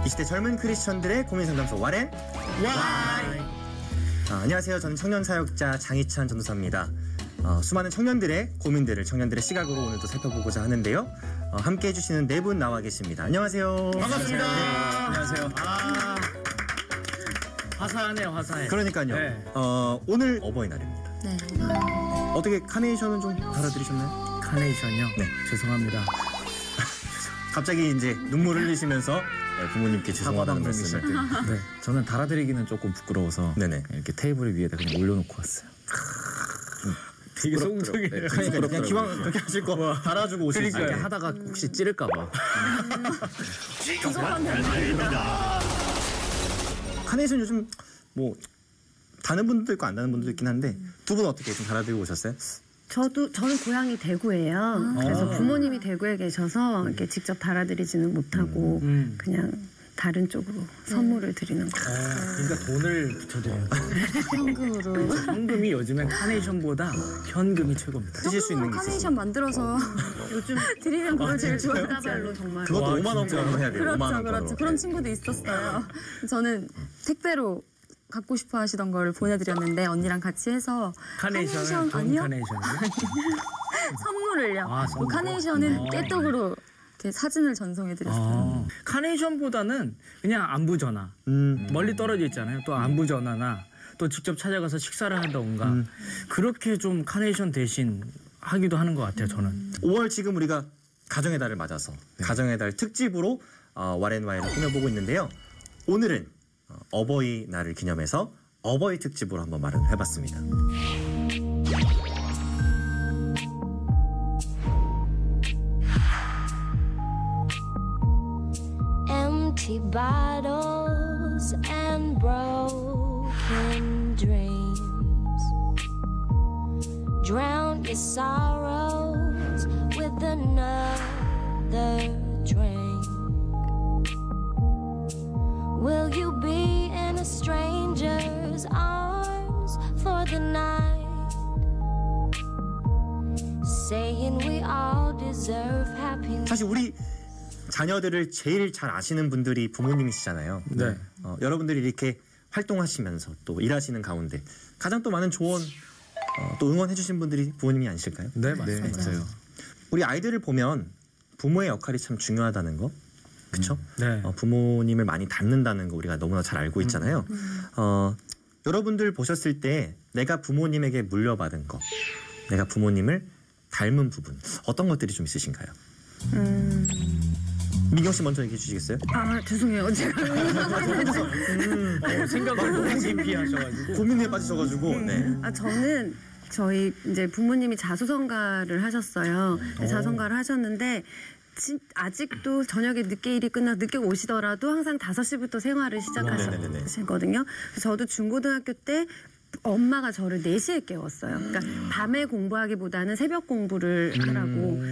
이 시대 젊은 크리스천들의 고민 상담소 와렌 와이. 안녕하세요. 저는 청년사역자 장희찬 전도사입니다. 수많은 청년들의 고민들을 청년들의 시각으로 오늘도 살펴보고자 하는데요. 함께 해주시는 네 분 나와 계십니다. 안녕하세요. 반갑습니다. 네. 안녕하세요. 화사하네요, 화사해. 그러니까요. 네. 오늘 어버이날입니다. 네. 어떻게 카네이션은 좀 받아들이셨나요? 카네이션이요? 네. 죄송합니다. 갑자기 이제 눈물 흘리시면서 부모님께 죄송하다는 말씀을. 네. 저는 달아드리기는 조금 부끄러워서 네네. 이렇게 테이블 위에다 그냥 올려놓고 왔어요. 되게 소극적이에요. 네, 그냥 기왕 그렇게 하실 거 달아주고 오시지. 이렇게 하다가 혹시 찌를까봐. 카네이션 요즘 뭐 다는 분들도 있고 안 다는 분들도 있긴 한데 두 분 어떻게 좀 달아드리고 오셨어요? 저는 고향이 대구예요. 그래서 부모님이 대구에 계셔서 이렇게 직접 달아드리지는 못하고 그냥 다른 쪽으로 선물을 드리는 거. 그러니까 돈을 붙여드려요. 현금으로. 현금이 요즘엔 카네이션보다 현금이 최고입니다. 드실 수 있는 게 카네이션 있으시면. 만들어서 요즘 드리면 그걸 제일 진짜요? 좋아하죠. 달러 정말. 그것도 와, 5만 원권으로 해야 돼요. 5만 그렇죠, 원권으로. 그렇죠. 그런 친구도 있었어요. 저는 택배로 갖고 싶어 하시던 걸 보내드렸는데 언니랑 같이 해서 카네이션은 돈 아니요? 카네이션. 선물을요. 아, 선물. 카네이션은 깨똑으로 이렇게 사진을 전송해드렸어요. 카네이션보다는 그냥 안부 전화. 멀리 떨어져 있잖아요. 또 안부 전화나 또 직접 찾아가서 식사를 한다던가 그렇게 좀 카네이션 대신 하기도 하는 것 같아요. 저는. 5월 지금 우리가 가정의 달을 맞아서 가정의 달 특집으로 와렌와이를 꾸며보고 있는데요. 오늘은 어버이날을 기념해서 어버이 특집으로 한번 말을 해봤습니다. Empty bottles and broken dreams. Drown your sorrows with another drink. Will you be in a stranger's arms for the night? Saying we all deserve happiness. 사실 우리 자녀들을 제일 잘 아시는 분들이 부모님이시잖아요. 네. 여러분들이 이렇게 활동하시면서 또 일하시는 가운데 가장 또 많은 조언 또 응원해 주신 분들이 부모님이 아니실까요? 네, 맞습니다. 맞아요. 우리 아이들을 보면 부모의 역할이 참 중요하다는 거. 그렇죠? 네. 부모님을 많이 닮는다는 거 우리가 너무나 잘 알고 있잖아요. 여러분들 보셨을 때 내가 부모님에게 물려받은 거, 내가 부모님을 닮은 부분 어떤 것들이 좀 있으신가요? 민경 씨 먼저 얘기해 주시겠어요? 죄송해요. 제가 생각을 너무 깊이 하셔가지고. 고민에 빠지셔가지고. 네. 저는 저희 이제 부모님이 자수성가를 하셨어요. 자수성가를 하셨는데 아직도 저녁에 늦게 일이 끝나서 늦게 오시더라도 항상 5시부터 생활을 시작하시거든요. 저도 중고등학교 때 엄마가 저를 4시에 깨웠어요. 그러니까 밤에 공부하기보다는 새벽 공부를 하라고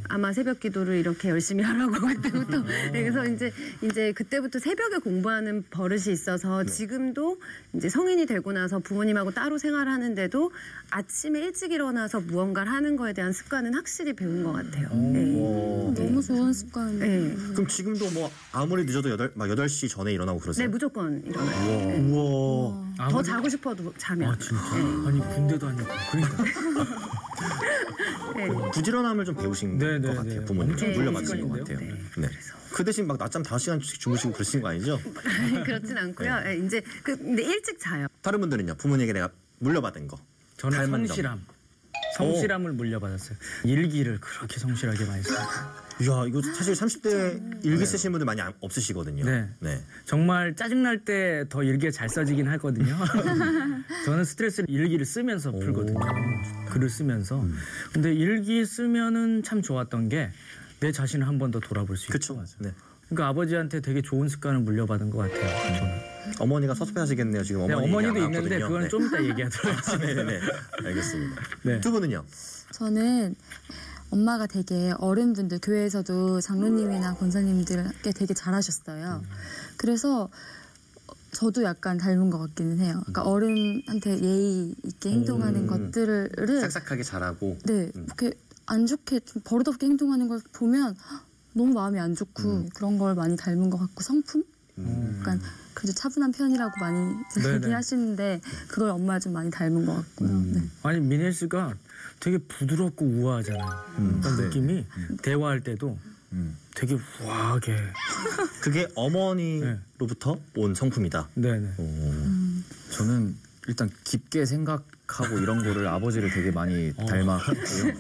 아마 새벽 기도를 이렇게 열심히 하라고 그때부터 그래서 이제 그때부터 새벽에 공부하는 버릇이 있어서 지금도 이제 성인이 되고 나서 부모님하고 따로 생활하는데도 아침에 일찍 일어나서 무언가를 하는 거에 대한 습관은 확실히 배운 것 같아요. 너무 좋은 습관이에요. 네. 그럼 지금도 뭐 아무리 늦어도 8시 전에 일어나고 그러세요? 네, 무조건 일어나요. 우와. 더 자고 싶어도 자면. 진짜? 아니 군대도 아니고 그러니까. 부지런함을 좀 배우신 것 같아요. 부모님 엄청 물려받으신 것 습관인데요. 같아요. 네. 그 대신 막 낮잠 5시간씩 주무시고 그러신 거 아니죠? 그렇진 않고요. 이제 근데 일찍 자요. 다른 분들은요? 부모님에게 내가 물려받은 거. 저는 닮은 성실함을 물려받았어요. 일기를 그렇게 성실하게 많이 써요. 이야, 이거 사실 30대 일기 쓰시는 분들 많이 없으시거든요. 네. 정말 짜증날 때 더 일기가 잘 써지긴 하거든요. 저는 스트레스를 일기를 쓰면서 풀거든요. 글을 쓰면서. 근데 일기 쓰면은 참 좋았던 게 내 자신을 한 번 더 돌아볼 수 있고. 그렇죠. 네. 그러니까 아버지한테 되게 좋은 습관을 물려받은 것 같아요. 저는. 어머니가 섭섭해하시겠네요. 지금 네, 어머니도 어머니도 있는데 그건 네. 좀 이따 얘기하도록 네네네. 알겠습니다. 네. 두 분은요? 저는 엄마가 되게 어른분들 교회에서도 장로님이나 권사님들께 되게 잘하셨어요. 그래서 저도 약간 닮은 것 같기는 해요. 그러니까 어른한테 예의 있게 행동하는 것들을 싹싹하게 잘하고. 네, 이렇게 안 좋게 좀 버릇없게 행동하는 걸 보면 너무 마음이 안 좋고 그런 걸 많이 닮은 것 같고 성품? 약간 그래도 차분한 편이라고 많이 네네. 얘기하시는데 그걸 엄마 좀 많이 닮은 것 같고요. 네. 아니 민혜 씨가 되게 부드럽고 우아하잖아요. 그런 느낌이 대화할 때도 되게 우아하게. 그게 어머니로부터 온 성품이다. 네네. 저는 일단 깊게 생각하고 이런 거를 아버지를 되게 많이 닮았고요.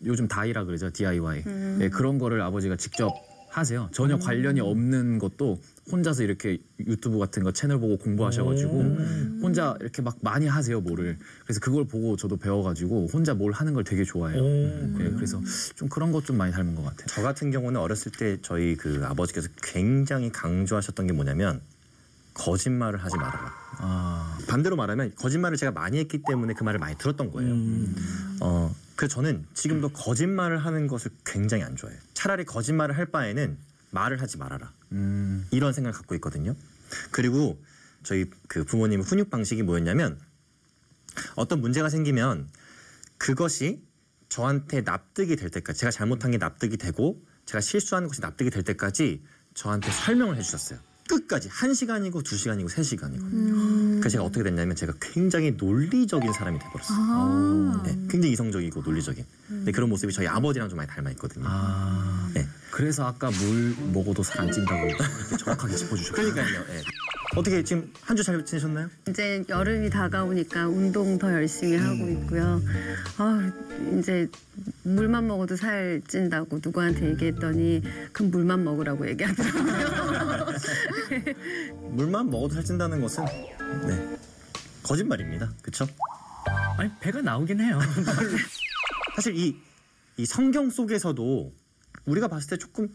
요즘 다이라 그러죠, DIY. 네, 그런 거를 아버지가 직접 하세요. 전혀 관련이 없는 것도 혼자서 이렇게 유튜브 같은 거 채널 보고 공부하셔가지고 혼자 이렇게 막 많이 하세요, 뭐를. 그래서 그걸 보고 저도 배워가지고 혼자 뭘 하는 걸 되게 좋아해요. 네, 그래서 좀 그런 것 좀 많이 닮은 것 같아요. 저 같은 경우는 어렸을 때 저희 그 아버지께서 굉장히 강조하셨던 게 뭐냐면 거짓말을 하지 말아라. 반대로 말하면 거짓말을 제가 많이 했기 때문에 그 말을 많이 들었던 거예요. 그래서 저는 지금도 거짓말을 하는 것을 굉장히 안 좋아해요. 차라리 거짓말을 할 바에는 말을 하지 말아라. 이런 생각을 갖고 있거든요. 그리고 저희 그 부모님의 훈육 방식이 뭐였냐면 어떤 문제가 생기면 그것이 저한테 납득이 될 때까지, 제가 잘못한 게 납득이 되고 제가 실수하는 것이 납득이 될 때까지 저한테 설명을 해주셨어요. 끝까지 1시간이고 2시간이고 3시간이고. 그래서 제가 어떻게 됐냐면 제가 굉장히 논리적인 사람이 돼버렸어요. 네, 굉장히 이성적이고 논리적인. 근데 그런 모습이 저희 아버지랑 좀 많이 닮아 있거든요. 네. 그래서 아까 물 먹어도 살 안 찐다고 이렇게 정확하게 짚어주셨어요. 그러니까요. 네. 어떻게 지금 한 주 잘 지내셨나요? 이제 여름이 다가오니까 운동 더 열심히 하고 있고요. 이제 물만 먹어도 살 찐다고 누구한테 얘기했더니 그럼 물만 먹으라고 얘기하더라고요. 물만 먹어도 살찐다는 것은 네, 거짓말입니다. 그렇죠? 아니 배가 나오긴 해요. 사실 이 성경 속에서도 우리가 봤을 때 조금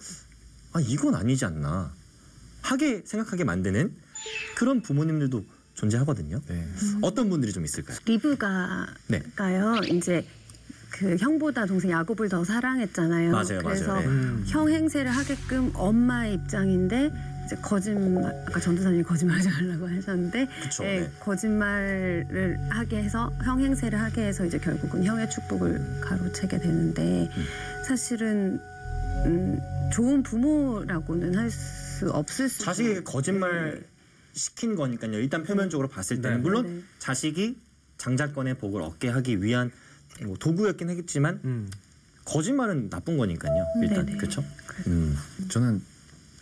이건 아니지 않나 하게 생각하게 만드는 그런 부모님들도 존재하거든요. 네. 어떤 분들이 좀 있을까요? 리브가요. 네. 이제 그 형보다 동생 야곱을 더 사랑했잖아요. 맞아요, 그래서 맞아요. 네. 형 행세를 하게끔 엄마의 입장인데 이제 거짓말, 아까 전도사님이 거짓말하지 말라고 하셨는데, 그쵸, 예, 네. 거짓말을 하게 해서 형 행세를 하게 해서 이제 결국은 형의 축복을 가로채게 되는데 사실은 좋은 부모라고는 할 수 없을 수. 자식에게 거짓말 시킨 거니까요. 일단 표면적으로 봤을 때는 물론 네. 자식이 장자권의 복을 얻게 하기 위한 뭐 도구였긴 하겠지만 거짓말은 나쁜 거니까요. 일단 네네. 그렇죠? 저는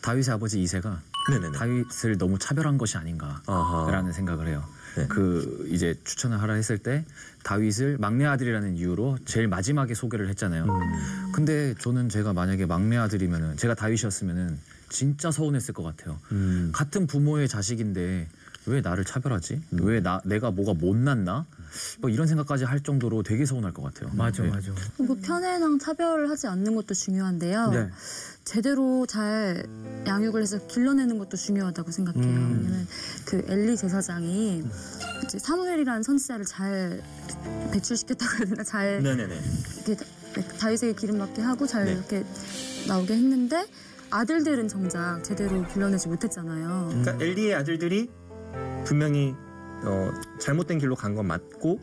다윗의 아버지 이새가 네네네. 다윗을 너무 차별한 것이 아닌가라는 아하. 생각을 해요. 네. 그 이제 추천을 하라 했을 때 다윗을 막내 아들이라는 이유로 제일 마지막에 소개를 했잖아요. 근데 저는 제가 만약에 막내 아들이면은 제가 다윗이었으면은 진짜 서운했을 것 같아요. 같은 부모의 자식인데 왜 나를 차별하지? 왜 내가 뭐가 못났나? 뭐 이런 생각까지 할 정도로 되게 서운할 것 같아요. 맞아, 네. 맞아. 뭐 편애랑 차별을 하지 않는 것도 중요한데요. 네. 제대로 잘 양육을 해서 길러내는 것도 중요하다고 생각해요. 왜냐면 그 엘리 제사장이 이제 사무엘이라는 선지자를 잘 배출시켰다고 해야 되나? 잘 네네네. 이렇게 다윗에게 기름 받게 하고 잘 네. 이렇게 나오게 했는데 아들들은 정작 제대로 길러내지 못했잖아요. 그러니까 엘리의 아들들이 분명히 잘못된 길로 간 건 맞고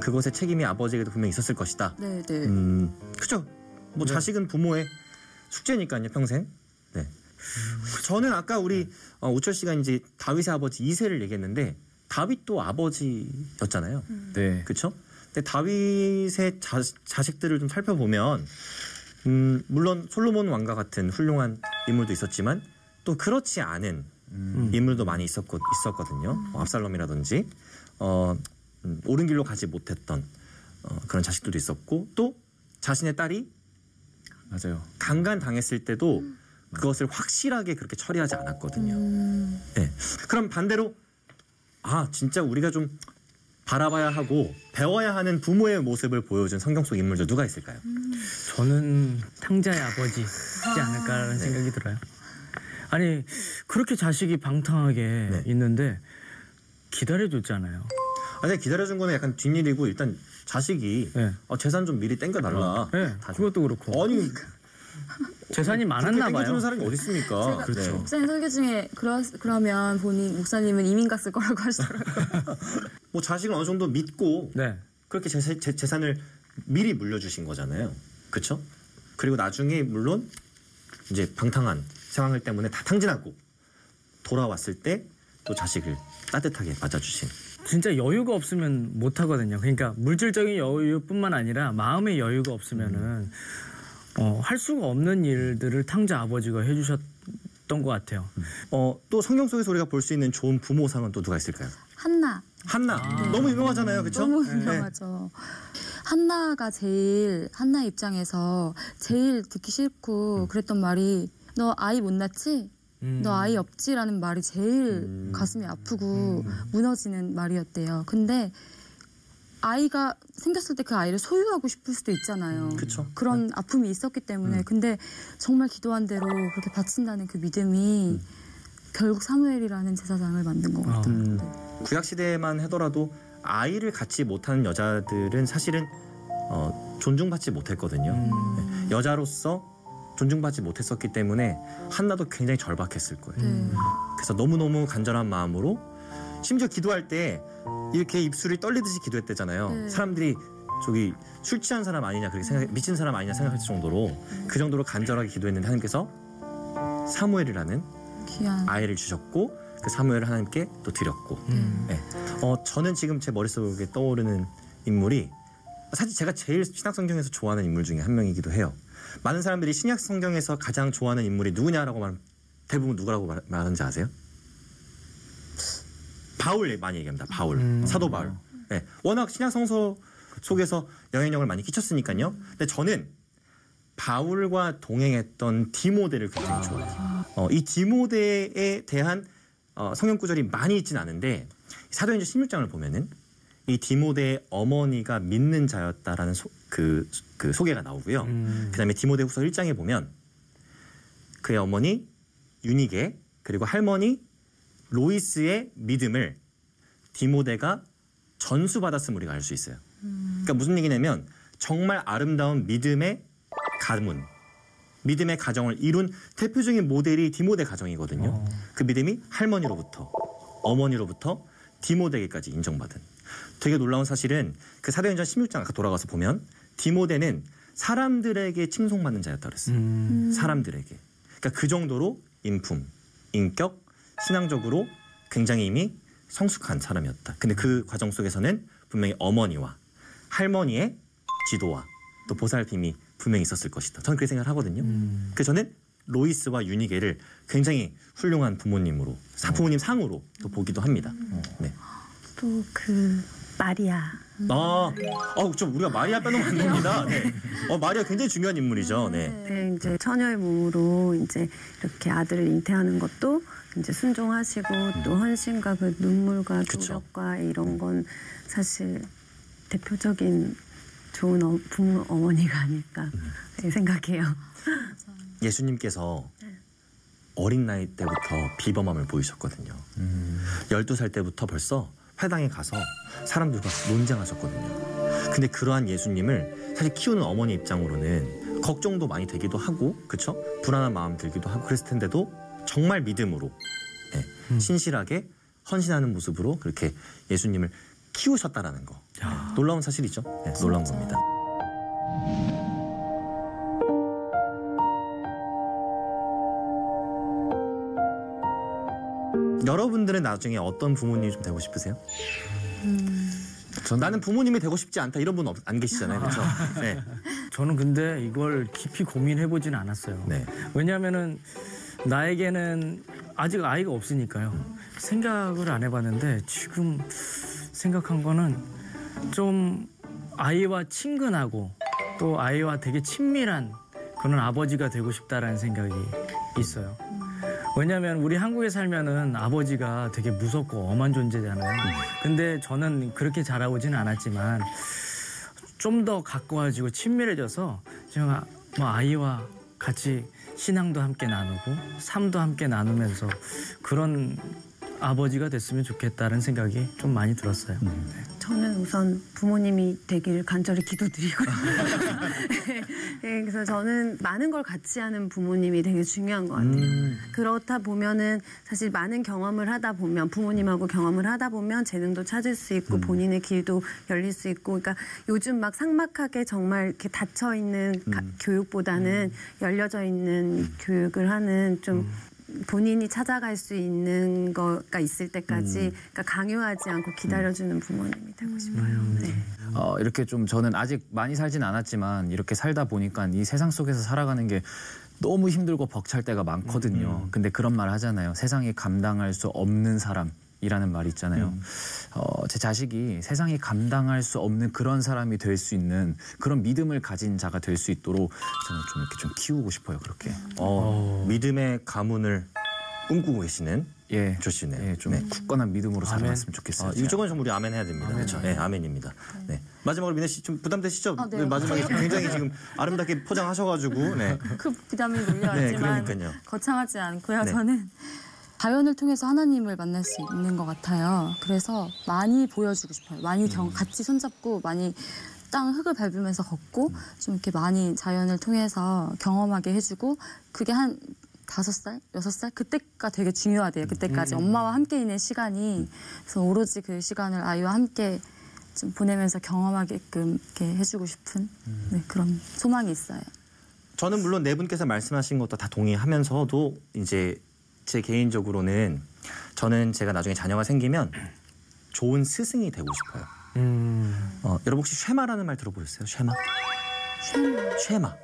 그것의 책임이 아버지에게도 분명히 있었을 것이다. 네, 네. 그죠? 뭐 자식은 부모의 숙제니까요, 평생. 네. 저는 아까 우리 우철 씨가 이제 다윗의 아버지 이새를 얘기했는데 다윗도 아버지였잖아요. 네. 그렇죠? 근데 다윗의 자식들을 좀 살펴보면 물론 솔로몬 왕과 같은 훌륭한 인물도 있었지만 또 그렇지 않은 인물도 많이 있었거든요. 압살롬이라든지 옳은 길로 가지 못했던 그런 자식들도 있었고 또 자신의 딸이 맞아요. 강간당했을 때도 그것을 확실하게 그렇게 처리하지 않았거든요. 네. 그럼 반대로 진짜 우리가 좀 바라봐야 하고 배워야 하는 부모의 모습을 보여준 성경 속 인물들 누가 있을까요? 저는 탕자의 아버지지 않을까라는 생각이 들어요. 아니 그렇게 자식이 방탕하게 있는데 기다려줬잖아요. 아니 기다려준 거는 약간 뒷일이고 일단 자식이 네. 재산 좀 미리 땡겨달라. 네, 그것도 그렇고. 아니 재산이 많았나 그렇게 봐요. 땡겨주는 사람이 어디 있습니까? 그렇죠. 목사님 설교 중에 그러면 본인 목사님은 이민 갔을 거라고 하시더라고요. 뭐 자식을 어느 정도 믿고 네. 그렇게 재산을 미리 물려주신 거잖아요. 그렇죠? 그리고 나중에 물론 이제 방탕한 상황을 때문에 다 탕진하고 돌아왔을 때 또 자식을 따뜻하게 맞아주신. 진짜 여유가 없으면 못 하거든요. 그러니까 물질적인 여유뿐만 아니라 마음의 여유가 없으면은 할 수가 없는 일들을 탕자 아버지가 해주셨던 것 같아요. 또 성경 속에서 우리가 볼 수 있는 좋은 부모상은 또 누가 있을까요? 한나. 한나. 너무 유명하잖아요, 그렇죠? 너무 유명하죠. 한나가 한나 입장에서 제일 듣기 싫고 그랬던 말이 너 아이 못 낳지? 너 아이 없지라는 말이 제일 가슴이 아프고 무너지는 말이었대요. 근데 아이가 생겼을 때 그 아이를 소유하고 싶을 수도 있잖아요. 그쵸. 그런 아픔이 있었기 때문에. 근데 정말 기도한 대로 그렇게 바친다는 그 믿음이 결국 사무엘이라는 제사장을 만든 것 같아요. 구약 시대만 하더라도 아이를 갖지 못하는 여자들은 사실은 존중받지 못했거든요. 네. 여자로서 존중받지 못했었기 때문에 한나도 굉장히 절박했을 거예요. 그래서 너무너무 간절한 마음으로 심지어 기도할 때 이렇게 입술이 떨리듯이 기도했대잖아요. 사람들이 저기 술 취한 사람 아니냐 그렇게 생각, 미친 사람 아니냐 생각할 정도로 그 정도로 간절하게 기도했는데 하나님께서 사무엘이라는 귀한 아이를 주셨고 그 사무엘을 하나님께 또 드렸고. 네. 저는 지금 제 머릿속에 떠오르는 인물이 사실 제가 제일 신약 성경에서 좋아하는 인물 중에 한 명이기도 해요. 많은 사람들이 신약 성경에서 가장 좋아하는 인물이 누구냐라고 말하면 대부분 누구라고 말하는지 아세요? 바울 많이 얘기합니다. 바울, 사도 바울. 네. 워낙 신약 성서 속에서 영향력을 많이 끼쳤으니까요. 근데 저는 바울과 동행했던 디모데를 굉장히 좋아해요. 이 디모데에 대한 성경 구절이 많이 있진 않은데 사도행전 16장을 보면은 이 디모데의 어머니가 믿는 자였다라는 그 소개가 나오고요. 그다음에 디모데후서 1장에 보면 그의 어머니 유니게 그리고 할머니 로이스의 믿음을 디모데가 전수받았음을 우리가 알 수 있어요. 그러니까 무슨 얘기냐면 정말 아름다운 믿음의 가문, 믿음의 가정을 이룬 대표적인 모델이 디모데 가정이거든요. 그 믿음이 할머니로부터 어머니로부터 디모데에게까지 인정받은. 되게 놀라운 사실은 그 사도행전 16장 아까 돌아가서 보면 디모데는 사람들에게 칭송받는 자였다고 그랬어요. 사람들에게. 그러니까 그 정도로 인품, 인격, 신앙적으로 굉장히 이미 성숙한 사람이었다. 근데 그 과정 속에서는 분명히 어머니와 할머니의 지도와 또 보살핌이 분명히 있었을 것이다. 저는 그렇게 생각을 하거든요. 그래서 저는 로이스와 유니게를 굉장히 훌륭한 부모님으로, 부모님 상으로 또 보기도 합니다. 네. 또 그 마리아. 좀 우리가 마리아 빼놓으면 안 됩니다. 네. 마리아 굉장히 중요한 인물이죠. 네. 네, 이제 처녀의 몸으로 이제 이렇게 아들을 잉태하는 것도 이제 순종하시고 또 헌신과 그 눈물과 노력과 이런 건 사실 대표적인 좋은 부모 어머니가 아닐까 생각해요. 예수님께서 어린 나이 때부터 비범함을 보이셨거든요. 12살 때부터 벌써 회당에 가서 사람들과 논쟁하셨거든요. 근데 그러한 예수님을 사실 키우는 어머니 입장으로는 걱정도 많이 되기도 하고, 그렇죠? 불안한 마음 들기도 하고 그랬을 텐데도 정말 믿음으로 신실하게 헌신하는 모습으로 그렇게 예수님을 키우셨다라는 거. 놀라운 사실이죠. 네, 놀라운 겁니다. 여러분들은 나중에 어떤 부모님이 좀 되고 싶으세요? 나는 부모님이 되고 싶지 않다 이런 분 안 계시잖아요. 그렇죠? 네. 저는 근데 이걸 깊이 고민해보진 않았어요. 네. 왜냐하면은 나에게는 아직 아이가 없으니까요. 생각을 안 해봤는데 지금 생각한 거는 좀 아이와 친근하고 또 아이와 되게 친밀한 그런 아버지가 되고 싶다라는 생각이 있어요. 왜냐하면 우리 한국에 살면은 아버지가 되게 무섭고 엄한 존재잖아요. 근데 저는 그렇게 자라오지는 않았지만 좀 더 가까워지고 친밀해져서 제가 뭐 아이와 같이 신앙도 함께 나누고 삶도 함께 나누면서 그런 아버지가 됐으면 좋겠다는 생각이 좀 많이 들었어요. 저는 우선 부모님이 되길 간절히 기도드리고요. 네, 그래서 저는 많은 걸 같이 하는 부모님이 되게 중요한 것 같아요. 그렇다 보면은 사실 많은 경험을 하다 보면 부모님하고 경험을 하다 보면 재능도 찾을 수 있고 본인의 길도 열릴 수 있고 그러니까 요즘 막 삭막하게 정말 이렇게 닫혀 있는 교육보다는 열려져 있는 교육을 하는 좀 본인이 찾아갈 수 있는 거가 있을 때까지 그러니까 강요하지 않고 기다려주는 부모님이 되고 싶어요. 네. 이렇게 좀 저는 아직 많이 살진 않았지만 이렇게 살다 보니까 이 세상 속에서 살아가는 게 너무 힘들고 벅찰 때가 많거든요. 근데 그런 말 하잖아요. 세상이 감당할 수 없는 사람이라는 말이 있잖아요. 제 자식이 세상이 감당할 수 없는 그런 사람이 될 수 있는 그런 믿음을 가진 자가 될 수 있도록 저는 좀 이렇게 좀 키우고 싶어요. 그렇게. 믿음의 가문을 꿈꾸고 계시는 예, 조씨네요. 예, 좀 굳건한 믿음으로 살아갔으면 좋겠어요. 이쪽은 좀 우리 아멘 해야 됩니다. 그렇죠? 네, 아멘입니다. 네. 마지막으로 민혜 씨 좀 부담되시죠? 네. 마지막에 굉장히 지금 아름답게 포장하셔가지고. 네. 그 부담이 밀려왔지만 네, 그러니까요. 거창하지 않고요. 네. 저는 자연을 통해서 하나님을 만날 수 있는 것 같아요. 그래서 많이 보여주고 싶어요. 많이 같이 손잡고 많이 땅 흙을 밟으면서 걷고 좀 이렇게 많이 자연을 통해서 경험하게 해주고 그게 한 5살, 6살 그때가 되게 중요하대요. 그때까지 엄마와 함께 있는 시간이 그래서 오로지 그 시간을 아이와 함께 좀 보내면서 경험하게끔 이렇게 해주고 싶은 네, 그런 소망이 있어요. 저는 물론 네 분께서 말씀하신 것도 다 동의하면서도 이제 제 개인적으로는 저는 제가 나중에 자녀가 생기면 좋은 스승이 되고 싶어요. 여러분 혹시 쉐마라는 말 들어보셨어요? 쉐마? 쉐마.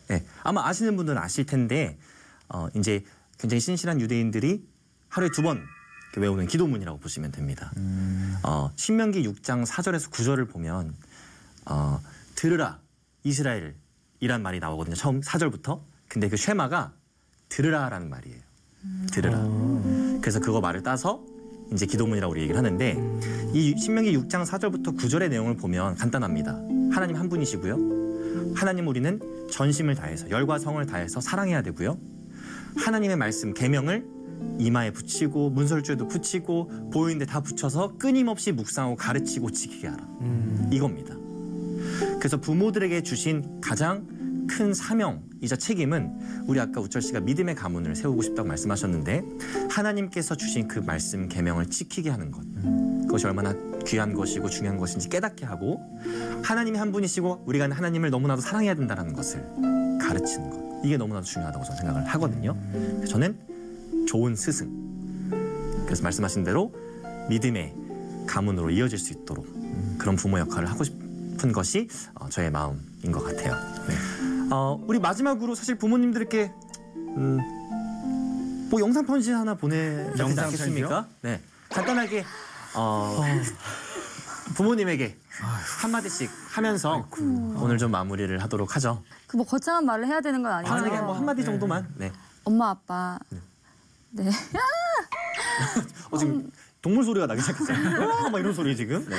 네, 아마 아시는 분들은 아실 텐데 이제 굉장히 신실한 유대인들이 하루에 2번 외우는 기도문이라고 보시면 됩니다. 신명기 6장 4절에서 9절을 보면 들으라 이스라엘이란 말이 나오거든요. 처음 4절부터. 근데 그 쉐마가 들으라라는 말이에요. 들으라. 그래서 그거 말을 따서 이제 기도문이라고 우리 얘기를 하는데 이 신명기 6장 4절부터 9절의 내용을 보면 간단합니다. 하나님 한 분이시고요. 하나님 우리는 전심을 다해서 열과 성을 다해서 사랑해야 되고요. 하나님의 말씀 계명을 이마에 붙이고 문설주에도 붙이고 보이는 데 다 붙여서 끊임없이 묵상하고 가르치고 지키게 하라. 이겁니다. 그래서 부모들에게 주신 가장 큰 사명이자 책임은 우리 아까 우철 씨가 믿음의 가문을 세우고 싶다고 말씀하셨는데 하나님께서 주신 그 말씀 계명을 지키게 하는 것. 그것이 얼마나 귀한 것이고 중요한 것인지 깨닫게 하고 하나님이 한 분이시고 우리가 하나님을 너무나도 사랑해야 된다는 것을 가르치는 것. 이게 너무나도 중요하다고 저는 생각을 하거든요. 저는 좋은 스승. 그래서 말씀하신 대로 믿음의 가문으로 이어질 수 있도록 그런 부모 역할을 하고 싶은 것이 저의 마음인 것 같아요. 네. 우리 마지막으로 사실 부모님들께 뭐 영상 편지 하나 보내지 않겠습니까? 네, 간단하게 부모님에게 한마디씩 하면서 오늘 좀 마무리를 하도록 하죠. 그 뭐 거창한 말을 해야 되는 건 아니죠. 간단하게 뭐 한마디 정도만. 네. 엄마 아빠 네. 지금 동물 소리가 나기 시작했어요. 막 이런 소리 지금. 네.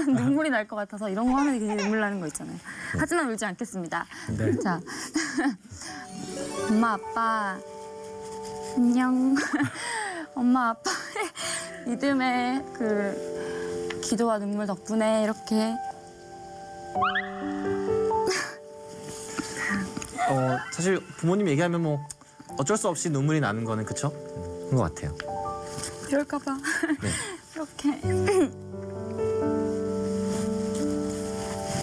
눈물이 날 것 같아서 이런 거 하면 되게 눈물 나는 거 있잖아요. 하지만 울지 않겠습니다. 네. 자, 엄마 아빠 안녕. 엄마 아빠의 믿음의 그 기도와 눈물 덕분에 이렇게 사실 부모님 얘기하면 뭐 어쩔 수 없이 눈물이 나는 거는 그쵸? 그런 것 같아요. 그럴까 봐. 네. 이렇게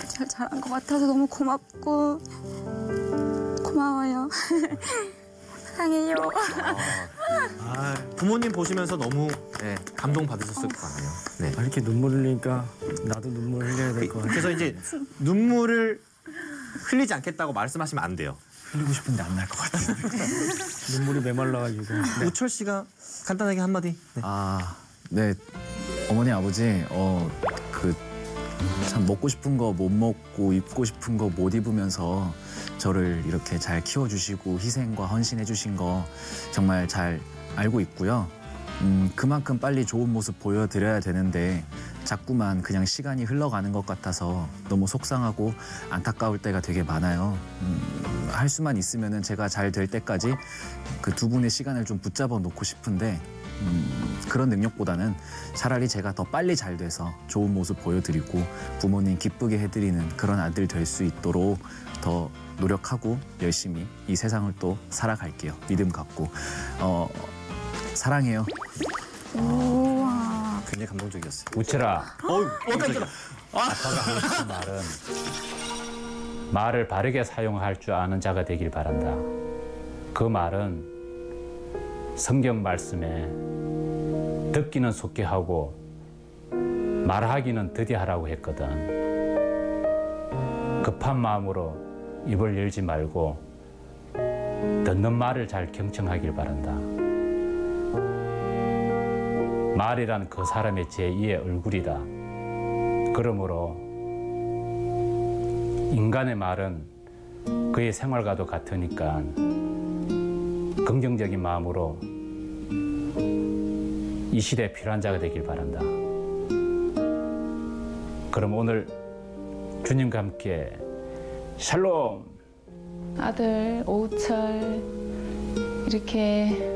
잘 자란 것 같아서 너무 고맙고 고마워요. 사랑해요. 부모님 보시면서 너무 감동 받으셨을 것 같네요. 네. 이렇게 눈물 흘리니까 나도 눈물 흘려야 될 것 같아요. 그래서 이제 눈물을 흘리지 않겠다고 말씀하시면 안 돼요. 흘리고 싶은데 안 날 것 같아요. 눈물이 메말라가지고. 네. 우철 씨가 간단하게 한마디. 네. 네. 어머니 아버지 그 참 먹고 싶은 거 못 먹고 입고 싶은 거 못 입으면서 저를 이렇게 잘 키워주시고 희생과 헌신해 주신 거 정말 잘 알고 있고요. 그만큼 빨리 좋은 모습 보여드려야 되는데 자꾸만 그냥 시간이 흘러가는 것 같아서 너무 속상하고 안타까울 때가 되게 많아요. 할 수만 있으면은 제가 잘 될 때까지 그 두 분의 시간을 좀 붙잡아 놓고 싶은데 그런 능력보다는 차라리 제가 더 빨리 잘 돼서 좋은 모습 보여드리고 부모님 기쁘게 해드리는 그런 아들 될 수 있도록 더 노력하고 열심히 이 세상을 또 살아갈게요. 믿음 갖고 사랑해요. 굉장히 감동적이었어요. 우철아. 깜짝이야. 아빠가 하고 싶은 말은 말을 바르게 사용할 줄 아는 자가 되길 바란다. 그 말은 성경 말씀에 듣기는 속히 하고 말하기는 더디 하라고 했거든. 급한 마음으로 입을 열지 말고 듣는 말을 잘 경청하길 바란다. 말이란 그 사람의 제2의 얼굴이다. 그러므로 인간의 말은 그의 생활과도 같으니까 긍정적인 마음으로 이 시대에 필요한 자가 되길 바란다. 그럼 오늘 주님과 함께 샬롬! 아들 오우철 이렇게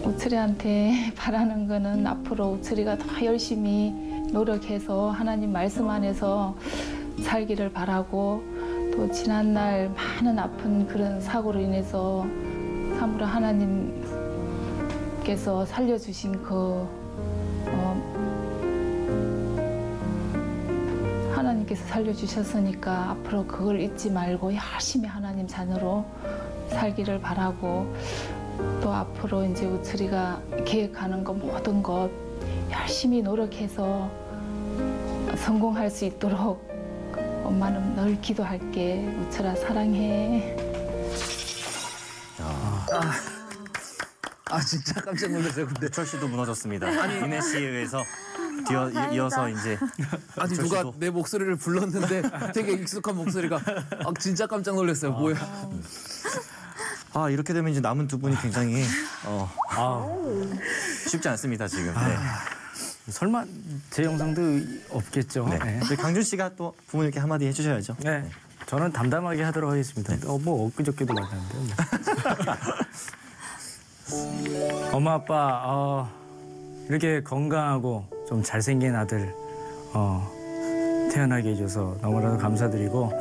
우철이한테 바라는 거는 앞으로 우철이가 더 열심히 노력해서 하나님 말씀 안에서 살기를 바라고 또 지난날 많은 아픈 그런 사고로 인해서 참으로 하나님께서 살려주신 하나님께서 살려주셨으니까 앞으로 그걸 잊지 말고 열심히 하나님 자녀로 살기를 바라고 또 앞으로 이제 우철이가 계획하는 것 모든 것 열심히 노력해서 성공할 수 있도록 엄마는 늘 기도할게. 우철아 사랑해. 진짜 깜짝 놀랐어요. 근데 우철 씨도 무너졌습니다. 이내 씨에 의해서 이어서 이제 아니 우철 누가 씨도. 내 목소리를 불렀는데 되게 익숙한 목소리가 진짜 깜짝 놀랐어요. 뭐야? 이렇게 되면 이제 남은 두 분이 굉장히 쉽지 않습니다 지금. 네. 설마 제 영상도 없겠죠. 네. 네. 우리 강준 씨가 또 부모님께 한마디 해주셔야죠. 네. 저는 담담하게 하도록 하겠습니다. 뭐 엊그저께도 만났는데. 엄마 아빠 이렇게 건강하고 좀 잘생긴 아들 태어나게 해줘서 너무나도 감사드리고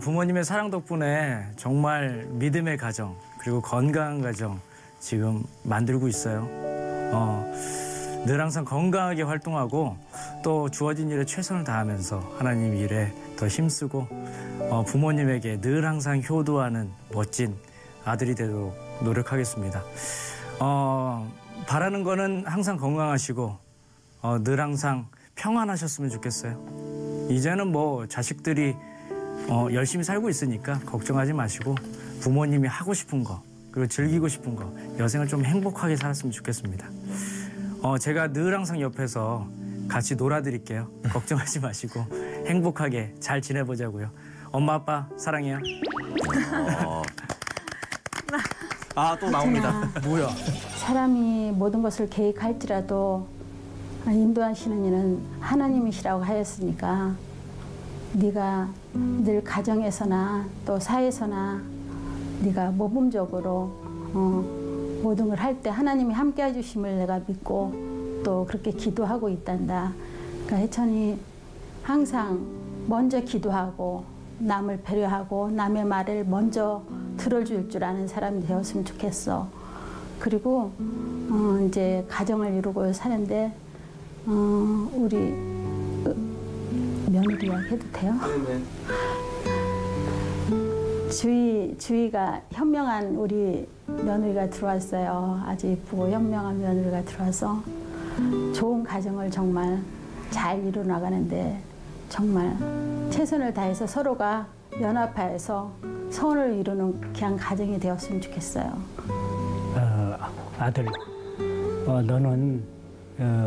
부모님의 사랑 덕분에 정말 믿음의 가정 그리고 건강한 가정 지금 만들고 있어요. 늘 항상 건강하게 활동하고 또 주어진 일에 최선을 다하면서 하나님 일에 더 힘쓰고 부모님에게 늘 항상 효도하는 멋진 아들이 되도록 노력하겠습니다. 바라는 거는 항상 건강하시고 늘 항상 평안하셨으면 좋겠어요. 이제는 뭐 자식들이 열심히 살고 있으니까 걱정하지 마시고 부모님이 하고 싶은 거 그리고 즐기고 싶은 거 여생을 좀 행복하게 살았으면 좋겠습니다. 제가 늘 항상 옆에서 같이 놀아드릴게요. 걱정하지 마시고 행복하게 잘 지내보자고요. 엄마 아빠 사랑해요. 또 나옵니다. 뭐야? 사람이 모든 것을 계획할지라도 인도하시는 이는 하나님이시라고 하였으니까 네가 늘 가정에서나 또 사회에서나 네가 모범적으로 모든 걸 할 때 하나님이 함께 해주심을 내가 믿고 또 그렇게 기도하고 있단다. 그러니까 혜천이 항상 먼저 기도하고 남을 배려하고 남의 말을 먼저 들어줄 줄 아는 사람이 되었으면 좋겠어. 그리고 이제 가정을 이루고 사는데 우리 며느리 이야기 해도 돼요? 주희가 현명한 우리 며느리가 들어왔어요. 아주 예쁘고 현명한 며느리가 들어와서 좋은 가정을 정말 잘 이루어 나가는데 정말 최선을 다해서 서로가 연합하여서 선을 이루는 귀한 가정이 되었으면 좋겠어요. 아들, 너는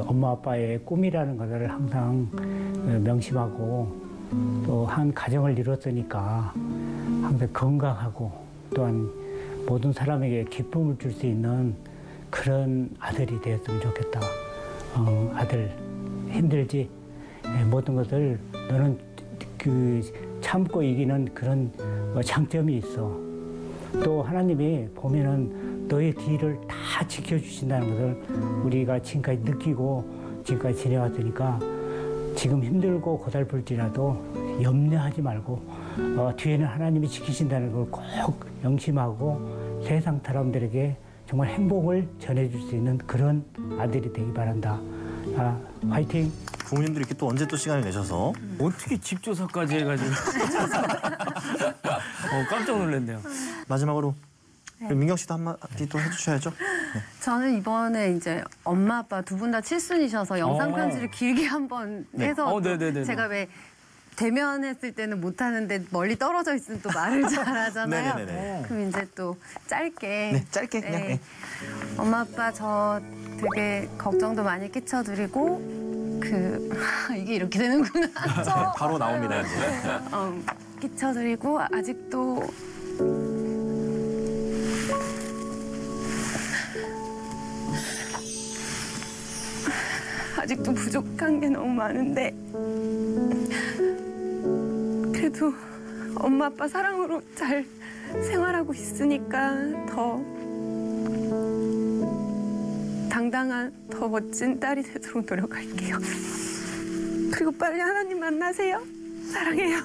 엄마 아빠의 꿈이라는 것을 항상 명심하고 또 한 가정을 이뤘으니까 항상 건강하고 또한 모든 사람에게 기쁨을 줄 수 있는 그런 아들이 되었으면 좋겠다. 아들 힘들지? 모든 것을 너는 참고 이기는 그런 장점이 있어. 또 하나님이 보면은 너의 뒤를 다 다 지켜주신다는 것을 우리가 지금까지 느끼고 지금까지 지내왔으니까 지금 힘들고 고달플지라도 염려하지 말고 뒤에는 하나님이 지키신다는 걸 꼭 명심하고 세상 사람들에게 정말 행복을 전해줄 수 있는 그런 아들이 되기 바란다. 화이팅! 부모님들이 이렇게 또 언제 또 시간을 내셔서 어떻게 집조사까지 해가지고 깜짝 놀랐네요. 마지막으로 민경 씨도 한마디 또 해주셔야죠. 네. 저는 이번에 이제 엄마 아빠 두 분 다 칠순이셔서 영상 편지를 길게 한번 해서 제가 왜 대면했을 때는 못하는데 멀리 떨어져 있으면 또 말을 잘하잖아요. 네네네네. 그럼 이제 또 짧게. 네, 짧게 그냥. 네. 엄마 아빠 저 되게 걱정도 많이 끼쳐드리고 이게 이렇게 되는구나. 바로 나옵니다. 이제. 끼쳐드리고 아직도 부족한 게 너무 많은데 그래도 엄마 아빠 사랑으로 잘 생활하고 있으니까 더 당당한 더 멋진 딸이 되도록 노력할게요. 그리고 빨리 하나님 만나세요. 사랑해요.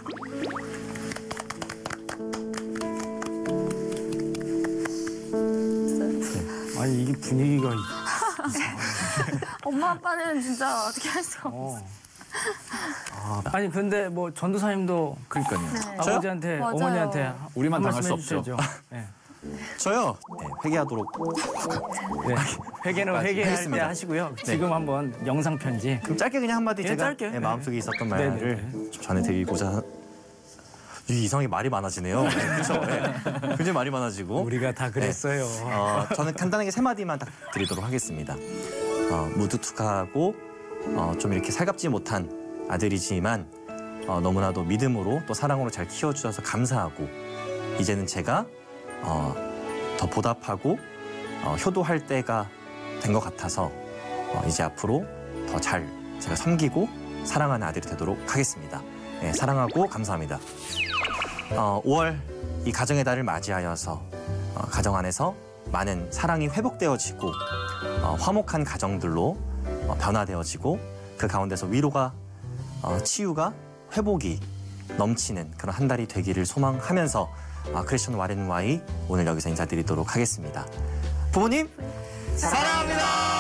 아니 이게 분위기가 엄마 아빠는 진짜 어떻게 할 수가 없어. 아니 근데 뭐 전도사님도 그러니까요. 아버지한테 맞아요. 어머니한테 우리만 한 당할 수 말씀 없죠. 해주셔야죠. 네. 저요. 네, 회개하도록. 네. 회개는 회개할 때 하겠습니다. 하시고요. 지금 한번 영상 편지. 그럼 짧게 그냥 한마디 예, 제가 짧게. 네, 마음속에 있었던 네, 말을 네, 좀 전해드리고자. 이상하게 말이 많아지네요. 네, 그렇죠. 네. 굉장히 말이 많아지고. 우리가 다 그랬어요. 저는 간단하게 3마디만 딱 드리도록 하겠습니다. 무뚝뚝하고 좀 이렇게 살갑지 못한 아들이지만 너무나도 믿음으로 또 사랑으로 잘 키워주셔서 감사하고 이제는 제가 더 보답하고 효도할 때가 된 것 같아서 이제 앞으로 더 잘 제가 섬기고 사랑하는 아들이 되도록 하겠습니다. 네, 사랑하고 감사합니다. 5월 이 가정의 달을 맞이하여서 가정 안에서 많은 사랑이 회복되어지고 화목한 가정들로 변화되어지고 그 가운데서 위로가 치유가 회복이 넘치는 그런 한 달이 되기를 소망하면서 크리스천 와렌와이 오늘 여기서 인사드리도록 하겠습니다. 부모님 사랑합니다.